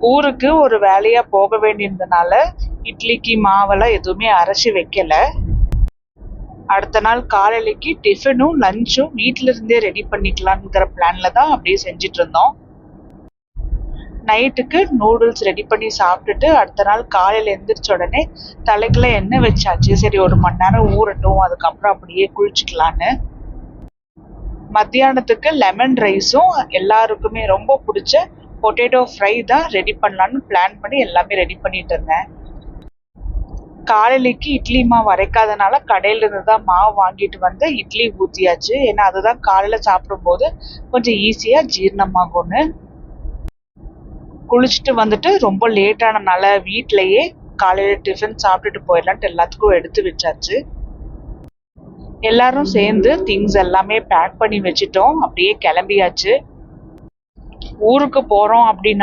ஊருக்கு ஒரு வேலையா போக வேண்டியிருந்தனால இட்லிக்கு மாவெல்லாம் எதுவுமே அரைச்சி வைக்கல. அடுத்த நாள் காலையிலைக்கு டிஃபனும் லஞ்சும் வீட்டில இருந்தே ரெடி பண்ணிக்கலாங்கிற பிளான்ல தான் அப்படியே செஞ்சுட்டு இருந்தோம். நைட்டுக்கு நூடுல்ஸ் ரெடி பண்ணி சாப்பிட்டுட்டு அடுத்த நாள் காலையில எந்திரிச்ச உடனே தலைக்குள்ள எண்ணெய் வச்சாச்சு. சரி, 1 மணி நேரம் ஊறட்டும், அதுக்கப்புறம் அப்படியே குளிச்சுக்கலான்னு. மத்தியானத்துக்கு லெமன் ரைஸும் எல்லாருக்குமே ரொம்ப பிடிச்ச பொட்டேட்டோ ஃப்ரை தான் ரெடி பண்ணலான்னு பிளான் பண்ணி எல்லாமே ரெடி பண்ணிட்டு இருந்தேன். காலையிலைக்கு இட்லி மாவு அரைக்காதனால கடையில இருந்து தான் மாவு வாங்கிட்டு வந்து இட்லி ஊற்றியாச்சு. ஏன்னா அதுதான் காலையில சாப்பிடும்போது கொஞ்சம் ஈஸியா ஜீரணமாகும்னு. குளிச்சுட்டு வந்துட்டு ரொம்ப லேட்டானனால வீட்டிலையே காலையில டிஃபன் சாப்பிட்டுட்டு போயிடலான்ட்டு எல்லாத்துக்கும் எடுத்து வச்சாச்சு. எல்லாரும் சேர்ந்து திங்ஸ் எல்லாமே பேக் பண்ணி வச்சுட்டோம். அப்படியே கிளம்பியாச்சு. ஊருக்கு போறோம் அப்படின்னா